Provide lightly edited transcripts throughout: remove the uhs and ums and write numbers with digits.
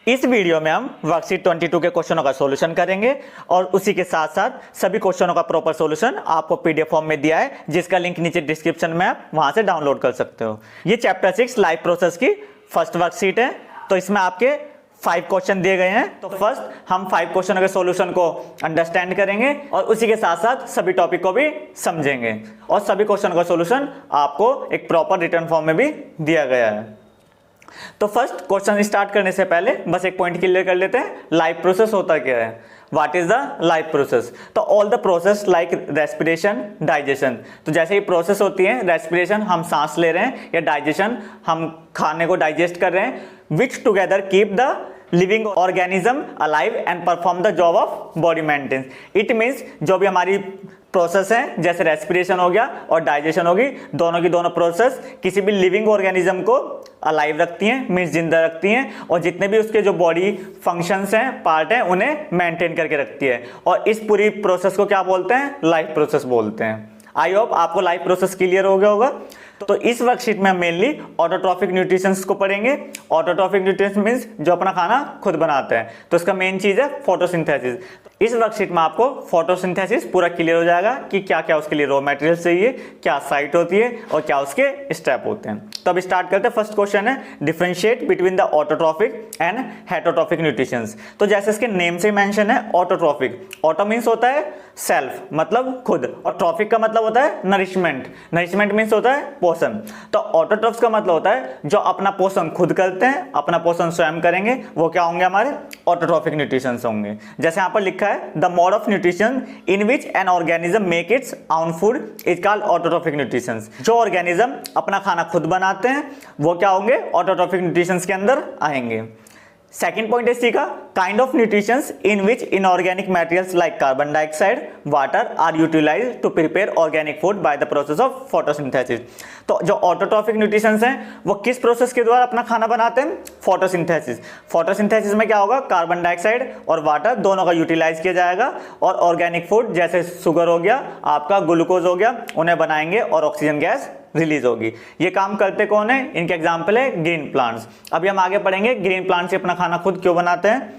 इस वीडियो में हम वर्कशीट 22 के क्वेश्चनों का सॉल्यूशन करेंगे और उसी के साथ साथ सभी क्वेश्चनों का प्रॉपर सॉल्यूशन आपको पीडीएफ फॉर्म में दिया है, जिसका लिंक नीचे डिस्क्रिप्शन में आप वहां से डाउनलोड कर सकते हो। ये चैप्टर 6 लाइफ प्रोसेस की फर्स्ट वर्कशीट है। तो इसमें आपके 5 क्वेश्चन दिए गए हैं। तो फर्स्ट हम 5 क्वेश्चनों के सॉल्यूशन को अंडरस्टैंड करेंगे और उसी के साथ साथ सभी टॉपिक को भी समझेंगे और सभी क्वेश्चन का सॉल्यूशन आपको एक प्रॉपर रिटर्न फॉर्म में भी दिया गया है। तो फर्स्ट क्वेश्चन स्टार्ट करने से पहले बस एक पॉइंट क्लियर कर लेते हैं, लाइफ प्रोसेस होता क्या है। What is the life process? तो all the process like respiration, digestion. तो जैसे ही प्रोसेस होती है, रेस्पिरेशन हम सांस ले रहे हैं या डाइजेशन हम खाने को डाइजेस्ट कर रहे हैं, which together keep the living organism alive and perform the job of body maintenance. It means जो भी हमारी प्रोसेस है, जैसे रेस्पिरेशन हो गया और डाइजेशन होगी, दोनों की दोनों प्रोसेस किसी भी लिविंग ऑर्गेनिज्म को अलाइव रखती हैं, मीन्स जिंदा रखती हैं, और जितने भी उसके जो बॉडी फंक्शंस हैं, पार्ट हैं, उन्हें मेंटेन करके रखती है। और इस पूरी प्रोसेस को क्या बोलते हैं? लाइफ प्रोसेस बोलते हैं। आई होप आपको लाइफ प्रोसेस क्लियर हो गया होगा। तो इस वर्कशीट में हम मेनली ऑटोट्रॉफिक न्यूट्रिशंस को पढ़ेंगे। ऑटोट्रॉफिक न्यूट्रिशन मींस जो अपना खाना खुद बनाते हैं, तो इसका मेन चीज है फोटोसिंथेसिस। इस वर्कशीट में आपको फोटोसिंथेसिस पूरा क्लियर हो जाएगा कि क्या क्या उसके लिए रॉ मटेरियल चाहिए, क्या साइट होती है और क्या उसके स्टेप होते हैं। तो अब स्टार्ट करते हैं। फर्स्ट क्वेश्चन है differentiate between the autotrophic and heterotrophic nutritions. तो जैसे इसके नेम से मेंशन है ऑटोट्रॉफिक, ऑटो मींस होता है सेल्फ, मतलब खुद, और ट्रॉफिक का मतलब होता है नरिशमेंट। नरिशमेंट मींस होता है पोषण। तो ऑटोट्रॉफ्स का मतलब होता है जो अपना पोषण खुद करते हैं, अपना पोषण स्वयं करेंगे, वो क्या होंगे? हमारे ऑटोट्रॉफिक न्यूट्रिशंस होंगे। जैसे यहां पर लिखा है the mode of nutrition in which an organism make its own food is called autotrophic nutritions. जो ऑर्गेनिज्म अपना खाना खुद बनाते हैं वो क्या होंगे? ऑटोट्रॉफिक न्यूट्रिशंस के अंदर आएंगे। सेकेंड पॉइंट है सी का kind of nutritions in which inorganic materials like carbon dioxide, water are utilised to prepare organic food by the process of photosynthesis. तो जो ऑटोट्रॉफिक न्यूट्रिशंस हैं वो किस प्रोसेस के द्वारा अपना खाना बनाते हैं? फोटोसिंथेसिस। फोटोसिंथेसिस में क्या होगा? कार्बन डाइऑक्साइड और वाटर दोनों का यूटिलाइज किया जाएगा और ऑर्गेनिक फूड जैसे शुगर हो गया, आपका ग्लूकोज हो गया, उन्हें बनाएंगे और ऑक्सीजन गैस रिलीज होगी। ये काम करते कौन है? इनके एग्जाम्पल है ग्रीन प्लांट्स। अभी हम आगे पढ़ेंगे ग्रीन प्लांट्स अपना खाना खुद क्यों बनाते हैं,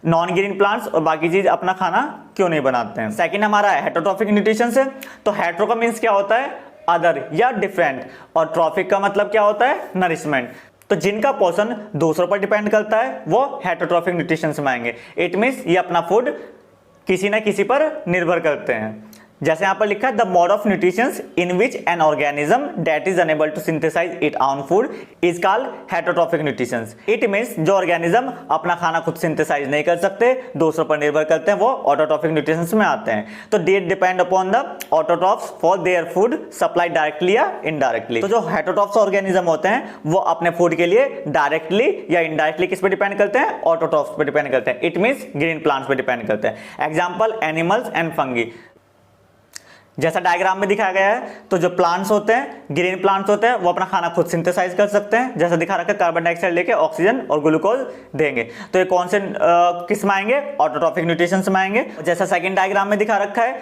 नॉन ग्रीन प्लांट्स और बाकी चीज अपना खाना क्यों नहीं बनाते हैं। सेकंड हमारा हेटरोट्रॉफिक न्यूट्रिशन है। तो हेटरो का मीन्स क्या होता है? अदर या डिफरेंट, और ट्रॉफिक का मतलब क्या होता है? नरिशमेंट। तो जिनका पोषण दूसरों पर डिपेंड करता है वो हेटरोट्रॉफिक न्यूट्रिशन में आएंगे। इट मीन्स ये अपना फूड किसी न किसी पर निर्भर करते हैं। जैसे यहां पर लिखा है the mode of nutrition in which an organism that is unable to synthesise it own food is called heterotrophic nutrition. It means जो ऑर्गेनिज्म अपना खाना खुद सिंथेसाइज नहीं कर सकते, दूसरों पर निर्भर करते हैं, वो ऑटोट्रॉफिक न्यूट्रिशन में आते हैं। तो they depend upon the autotrophs for their food supply directly या इनडायरेक्टली। तो जो हेटरोट्रॉफ्स ऑर्गेनिज्म होते हैं वो अपने फूड के लिए डायरेक्टली या इनडायरेक्टली किस पे डिपेंड करते हैं? ऑटोट्रॉफ्स पे डिपेंड करते हैं। इट मींस ग्रीन प्लांट्स पे डिपेंड करते हैं। Example animals and fungi. जैसा डायग्राम में दिखाया गया है, तो जो प्लांट्स होते हैं, ग्रीन प्लांट्स होते हैं, वो अपना खाना खुद सिंथेसाइज कर सकते हैं। जैसा दिखा रखा है, कार्बन डाइऑक्साइड लेके ऑक्सीजन और ग्लूकोज देंगे। तो ये कौन से किस में आएंगे? ऑटोट्रॉफिक न्यूट्रिशन में आएंगे। जैसा सेकंड डायग्राम में दिखा रखा है,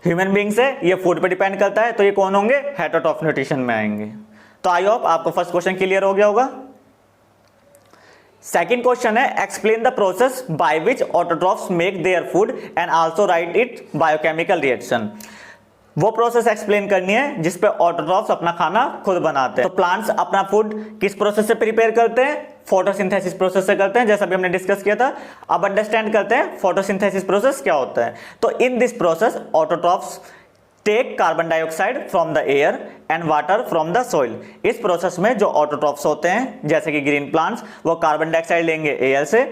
ह्यूमन बींग्स है, ये फूड पे डिपेंड करता है, तो ये कौन होंगे? हेटरोट्रॉफिक न्यूट्रिशन में आएंगे। तो आई होप आपको फर्स्ट क्वेश्चन क्लियर हो गया होगा। सेकंड क्वेश्चन है explain the process by which autotrophs make their food and also right it biochemical reaction. वो प्रोसेस एक्सप्लेन करनी है जिसपे ऑटोट्रॉफ्स अपना खाना खुद बनाते हैं। तो प्लांट्स अपना फूड किस प्रोसेस से प्रिपेयर करते हैं? फोटोसिंथेसिस प्रोसेस से करते हैं, जैसा भी हमने डिस्कस किया था। अब अंडरस्टैंड करते हैं फोटोसिंथेसिस प्रोसेस क्या होता है। तो in this process autotrophs take carbon dioxide from the air and water from the soil. इस प्रोसेस में जो ऑटोट्रॉफ्स होते हैं जैसे कि ग्रीन प्लांट्स, वो कार्बन डाइऑक्साइड लेंगे एयर से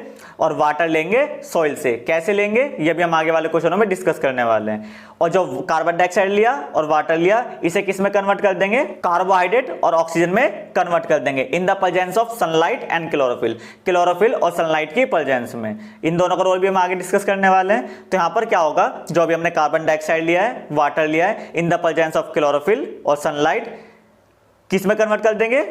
और वाटर लेंगे सॉइल से। कैसे लेंगे ये भी हम आगे वाले क्वेश्चनों में डिस्कस करने वाले हैं। और जो कार्बन डाइऑक्साइड लिया और वाटर लिया, इसे किस में कन्वर्ट कर देंगे? कार्बोहाइड्रेट और ऑक्सीजन में कन्वर्ट कर देंगे in the presence of sunlight and chlorophyll. Chlorophyll और सनलाइट की प्रेजेंस में। इन दोनों का रोल भी हम आगे डिस्कस करने वाले हैं। तो यहाँ पर क्या होगा? जो भी हमने कार्बन डाइऑक्साइड लिया है, वाटर लिया है, in the presence of chlorophyll और सनलाइट किस में कन्वर्ट कर देंगे?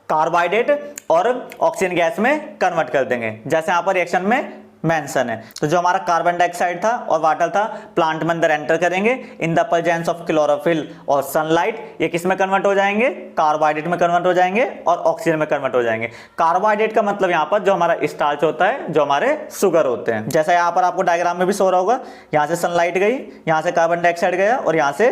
कार्बोहाइड्रेट और ऑक्सीजन गैस में कन्वर्ट कर देंगे। जैसे यहाँ पर रिएक्शन में मेंशन है। तो जो हमारा कार्बन डाइऑक्साइड था और वाटर था, प्लांट में अंदर एंटर करेंगे in the presence of chlorophyll और सनलाइट, ये किस में कन्वर्ट हो जाएंगे, कार्बोहाइड्रेट में कन्वर्ट हो जाएंगे और ऑक्सीजन में कन्वर्ट हो जाएंगे। कार्बोहाइड्रेट का मतलब यहाँ पर जो हमारा स्टार्च होता है, जो हमारे शुगर होते हैं। जैसा यहाँ पर आपको डायग्राम में भी शो रहा होगा, यहाँ से सनलाइट गई, यहाँ से कार्बन डाइऑक्साइड गया और यहाँ से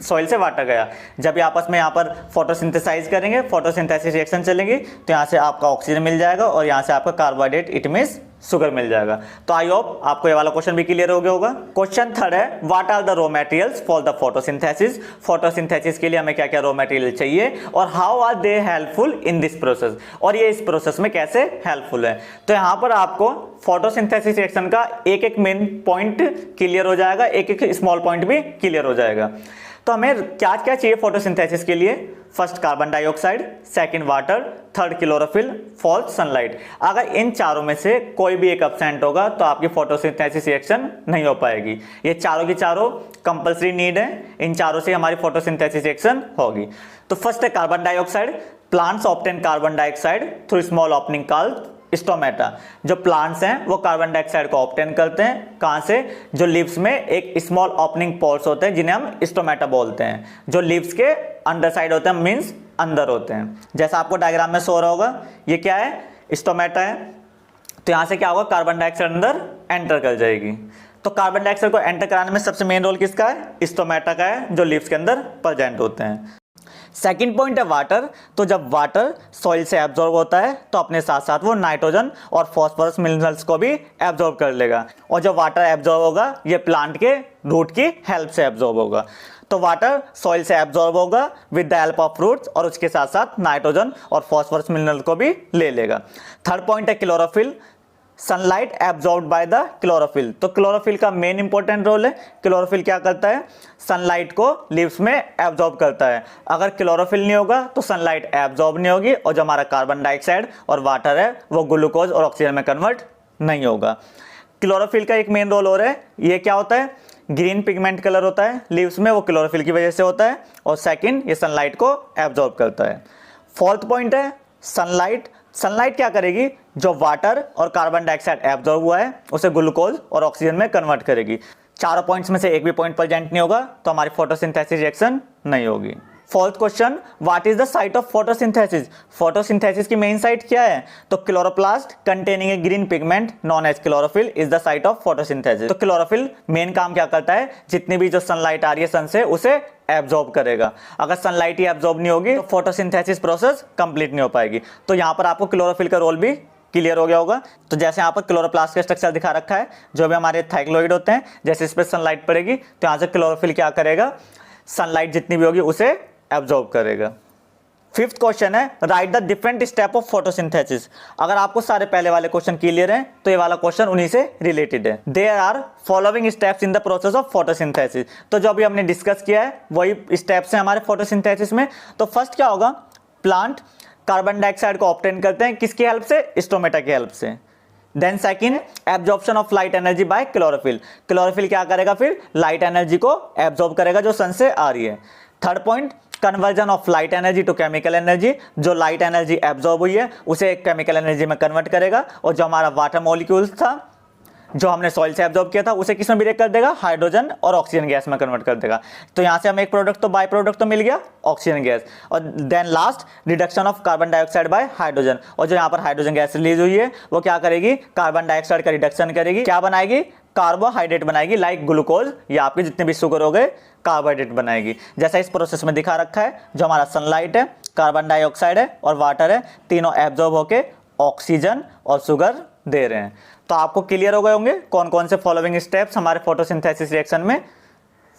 सॉइल से वाटर गया। जब ये आपस में यहाँ पर फोटोसिंथेसाइज करेंगे, फोटोसिंथेसिस रिएक्शन चलेगी, तो यहाँ से आपका ऑक्सीजन मिल जाएगा और यहाँ से आपका carbohydrate it means sugar mill जाएगा। तो आई होप आपको ये वाला क्वेश्चन भी क्लियर हो गया होगा। क्वेश्चन थर्ड है, what are the raw materials for the photosynthesis. Photosynthesis के लिए हमें क्या क्या रॉ मटेरियल चाहिए और how are they helpful in this process, और ये इस प्रोसेस में कैसे हेल्पफुल है। तो यहाँ पर आपको फोटोसिंथेसिस रिएक्शन का एक एक मेन पॉइंट क्लियर हो जाएगा, एक एक स्मॉल पॉइंट भी क्लियर हो जाएगा। तो हमें क्या क्या चाहिए फोटोसिंथेसिस के लिए, first carbon dioxide, second water, third chlorophyll, fourth sunlight. अगर इन चारों में से कोई भी एक एब्सेंट होगा तो आपकी फोटोसिंथेसिस रिएक्शन नहीं हो पाएगी। ये चारों की चारों कंपल्सरी नीड है, इन चारों से हमारी फोटोसिंथेसिस रिएक्शन होगी। तो फर्स्ट है carbon dioxide. Plants obtain carbon dioxide through small opening called stomata. जो प्लांट्स हैं वो कार्बन डाइऑक्साइड को ऑब्टेन करते हैं, कहां से, जो लीव्स में एक स्मॉल ओपनिंग पोर्स होते हैं जिन्हें हम स्टोमेटा बोलते हैं, जो लीव्स के अंडर साइड होते हैं, मींस अंदर होते हैं। जैसा आपको डायग्राम में शो रहा होगा, ये क्या है, स्टोमेटा है। तो यहां से क्या होगा, कार्बन डाइऑक्साइड अंदर एंटर कर जाएगी। तो कार्बन डाइऑक्साइड को एंटर कराने में सबसे मेन रोल किसका है, स्टोमेटा का है, जो लीव्स के अंदर प्रेजेंट होते हैं। सेकंड पॉइंट है वाटर। तो जब वाटर सॉइल से एब्जॉर्ब होता है तो अपने साथ साथ वो नाइट्रोजन और फॉस्फोरस मिनरल्स को भी एब्जॉर्ब कर लेगा, और जब वाटर एब्जॉर्ब होगा ये प्लांट के रूट की हेल्प से एब्जॉर्ब होगा। तो वाटर सॉइल से एब्जॉर्ब होगा with the help of roots, और उसके साथ साथ नाइट्रोजन और फॉस्फोरस मिनरल को भी ले लेगा। थर्ड पॉइंट है chlorophyll. Sunlight absorbed by the chlorophyll. तो क्लोरोफिल का मेन इंपॉर्टेंट रोल है। क्लोरोफिल क्या करता है, सनलाइट को लीव्स में एब्जॉर्ब करता है। अगर क्लोरोफिल नहीं होगा तो सनलाइट एब्जॉर्ब नहीं होगी, और जो हमारा कार्बन डाइऑक्साइड और वाटर है वो ग्लूकोज और ऑक्सीजन में कन्वर्ट नहीं होगा। क्लोरोफिल का एक मेन रोल हो रहा है, ये क्या होता है, ग्रीन पिगमेंट कलर होता है लीव्स में, वो क्लोरोफिल की वजह से होता है। और सेकंड, ये सनलाइट को एब्जॉर्ब करता है। फोर्थ पॉइंट है सनलाइट। सनलाइट क्या करेगी, जो वाटर और कार्बन डाइऑक्साइड एब्जॉर्ब हुआ है उसे ग्लूकोज और ऑक्सीजन में कन्वर्ट करेगी। चारों पॉइंट्स में से एक भी पॉइंट प्रेजेंट नहीं होगा तो हमारी फोटोसिंथेसिस रिएक्शन नहीं होगी। Fourth question, what is the site of photosynthesis. Photosynthesis की मेन साइट क्या है, तो chloroplast containing a green pigment known as chlorophyll is the site of photosynthesis. तो क्लोरोफिल मेन काम क्या करता है, जितनी भी जो सनलाइट आ रही है सन से उसे एब्जॉर्ब करेगा। अगर सनलाइट ही एब्जॉर्ब नहीं होगी तो फोटोसिंथेसिस प्रोसेस कंप्लीट नहीं हो पाएगी। तो यहाँ पर आपको क्लोरोफिल का रोल भी क्लियर हो गया होगा। तो जैसे यहाँ पर क्लोरोप्लास्ट का स्ट्रक्चर दिखा रखा है, जो भी हमारे थाइक्लोइड होते हैं, जैसे इस पर सनलाइट पड़ेगी तो यहाँ से क्लोरोफिल क्या करेगा, सनलाइट जितनी भी होगी उसे एब्जॉर्ब करेगा। फिफ्थ क्वेश्चन है, right the different step of photosynthesis. अगर आपको सारे पहले वाले क्वेश्चन क्लियर हैं तो ये वाला क्वेश्चन उन्हीं से रिलेटेड है। There are following steps in the process of photosynthesis. तो जो अभी हमने डिस्कस किया है वही स्टेप्स हैं हमारे फोटोसिंथेसिस में। तो फर्स्ट क्या होगा, प्लांट कार्बन डाइऑक्साइड को ऑब्टेन करते हैं किसकी हेल्प से, स्टोमेटा की हेल्प से। Then second, absorption of light energy by chlorophyll. Chlorophyll क्या करेगा, फिर लाइट एनर्जी को एब्जॉर्ब करेगा जो सन से आ रही है। Third point, conversion of light energy to chemical energy. जो लाइट एनर्जी एब्जॉर्ब हुई है उसे केमिकल एनर्जी में कन्वर्ट करेगा, और जो हमारा वाटर मॉलिक्यूल्स था जो हमने सॉइल से एब्जॉर्ब किया था उसे किस में ब्रेक कर देगा, हाइड्रोजन और ऑक्सीजन गैस में कन्वर्ट कर देगा। तो यहां से हमें एक प्रोडक्ट तो बाय प्रोडक्ट तो मिल गया, ऑक्सीजन गैस। और then last, reduction of carbon dioxide by hydrogen. और जो यहाँ पर हाइड्रोजन गैस रिलीज हुई है वो क्या करेगी, कार्बन डाइऑक्साइड का रिडक्शन करेगी, क्या बनाएगी, कार्बोहाइड्रेट बनाएगी, लाइक ग्लूकोज या आपके जितने भी शुगर हो गए कार्बोहाइड्रेट बनाएगी। जैसा इस प्रोसेस में दिखा रखा है, जो हमारा सनलाइट है, कार्बन डाइऑक्साइड है और वाटर है, तीनों एब्जॉर्ब होके ऑक्सीजन और शुगर दे रहे हैं। तो आपको क्लियर हो गए होंगे कौन कौन से फॉलोइंग स्टेप्स हमारे फोटोसिंथेसिस रिएक्शन में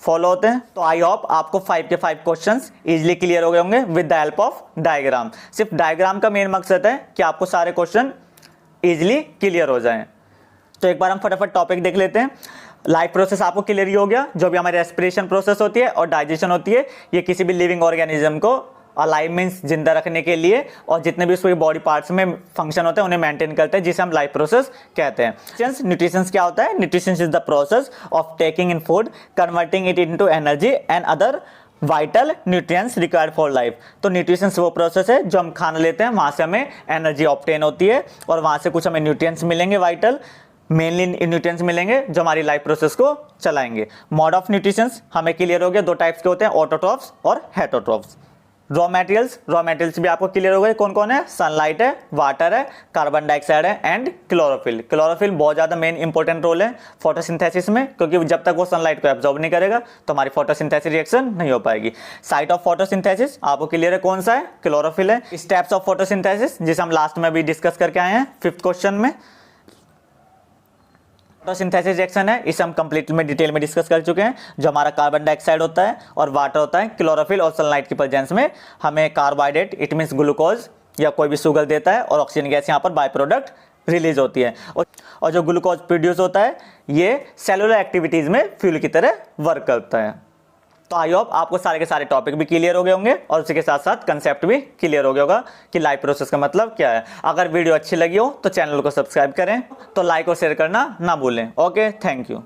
फॉलो होते हैं। तो आई होप आपको 5 के 5 क्वेश्चंस इजीली क्लियर हो गए होंगे with the help of diagram. सिर्फ डायग्राम का मेन मकसद है कि आपको सारे क्वेश्चन इजीली क्लियर हो जाएं। तो एक बार हम फटाफट टॉपिक देख लेते हैं। लाइफ प्रोसेस आपको क्लियर ही हो गया, जो भी हमारी रेस्पिरेशन प्रोसेस होती है और डाइजेशन होती है, ये किसी भी लिविंग ऑर्गेनिज्म को अलाइव मींस जिंदा रखने के लिए और जितने भी उसके बॉडी पार्ट्स में फंक्शन होते हैं उन्हें मेंटेन करते हैं, जिसे हम लाइफ प्रोसेस कहते हैं। न्यूट्रिशन क्या होता है, nutrition is the process of taking in food, converting it into energy and other vital nutrients required for life. तो न्यूट्रिशन वो प्रोसेस है जो हम खाना लेते हैं, वहां से हमें एनर्जी ऑब्टेन होती है और वहां से कुछ हमें न्यूट्रिएंट्स मिलेंगे वाइटल, मेनली न्यूट्रिएंट्स मिलेंगे जो हमारी लाइफ प्रोसेस को चलाएंगे। मोड ऑफ न्यूट्रिशंस हमें क्लियर हो गया, दो टाइप्स के होते हैं, ऑटोट्रॉफ्स और हेटरोट्रॉफ्स। रॉ मटेरियल्स भी आपको क्लियर हो गए, कौन कौन है, सनलाइट है, वाटर है, कार्बन डाइऑक्साइड है एंड क्लोरोफिल। क्लोरोफिल बहुत ज़्यादा मेन इंपॉर्टेंट रोल है फोटोसिंथेसिस में, क्योंकि जब तक वो सनलाइट को एब्जॉर्ब नहीं करेगा तो हमारी फोटोसिंथेसिस रिएक्शन नहीं हो पाएगी। साइट ऑफ फोटोसिंथेसिस आपको क्लियर है, कौन सा है, क्लोरोफिल है। स्टेप्स ऑफ फोटोसिंथेसिस जिसे हम लास्ट में भी डिस्कस करके आए हैं 5th क्वेश्चन में। फोटोसिंथेसिस रिएक्शन है, इसे हम कंप्लीट में डिटेल में डिस्कस कर चुके हैं। जो हमारा कार्बन डाइऑक्साइड होता है और वाटर होता है, क्लोरोफिल और सनलाइट की प्रेजेंस में हमें कार्बोहाइड्रेट इट मींस ग्लूकोज या कोई भी शुगर देता है और ऑक्सीजन गैस यहाँ पर बाय प्रोडक्ट रिलीज होती है। और जो ग्लूकोज प्रोड्यूस होता है ये सेलुलर एक्टिविटीज में फ्यूल की तरह वर्क करता है। तो आई होप आपको सारे के सारे टॉपिक भी क्लियर हो गए होंगे और उसी के साथ साथ कंसेप्ट भी क्लियर हो गया होगा कि लाइफ प्रोसेस का मतलब क्या है। अगर वीडियो अच्छी लगी हो तो चैनल को सब्सक्राइब करें, तो लाइक और शेयर करना ना भूलें। Okay, thank you.